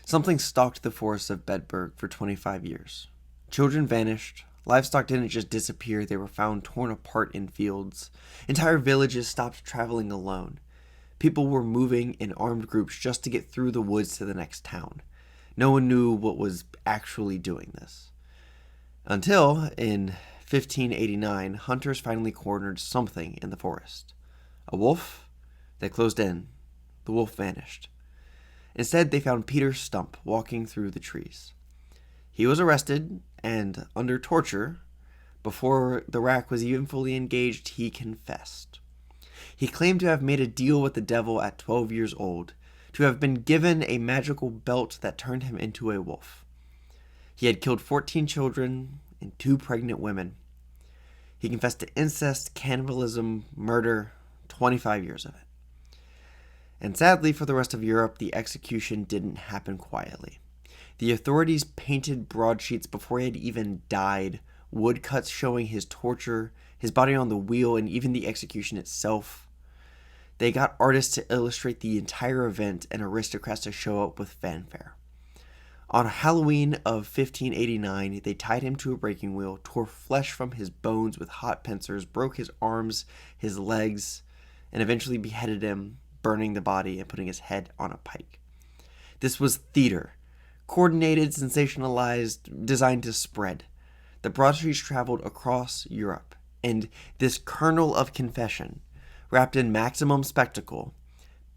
Something stalked the forests of Bedburg for 25 years. Children vanished. Livestock didn't just disappear, they were found torn apart in fields. Entire villages stopped traveling alone. People were moving in armed groups just to get through the woods to the next town. No one knew what was actually doing this. Until, in 1589, hunters finally cornered something in the forest. A wolf? They closed in. The wolf vanished. Instead, they found Peter Stump walking through the trees. He was arrested, and under torture, before the rack was even fully engaged, he confessed. He claimed to have made a deal with the devil at 12 years old, to have been given a magical belt that turned him into a wolf. He had killed 14 children and 2 pregnant women. He confessed to incest, cannibalism, murder, 25 years of it. And sadly for the rest of Europe, the execution didn't happen quietly. The authorities painted broadsheets before he had even died, woodcuts showing his torture, his body on the wheel, and even the execution itself. They got artists to illustrate the entire event and aristocrats to show up with fanfare. On Halloween of 1589, they tied him to a breaking wheel, tore flesh from his bones with hot pincers, broke his arms, his legs, and eventually beheaded him, burning the body and putting his head on a pike. This was theater, coordinated, sensationalized, designed to spread. The broadsheets traveled across Europe, and this kernel of confession, wrapped in maximum spectacle,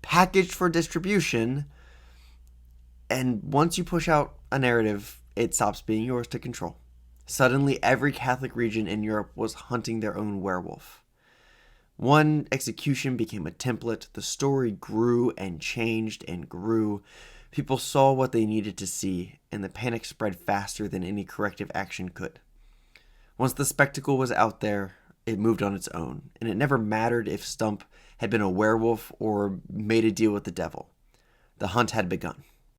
packaged for distribution, and once you push out a narrative, it stops being yours to control. Suddenly, every Catholic region in Europe was hunting their own werewolf. One execution became a template. The story grew and changed and grew. People saw what they needed to see, and the panic spread faster than any corrective action could. Once the spectacle was out there, it moved on its own, and it never mattered if Stump had been a werewolf or made a deal with the devil. The hunt had begun.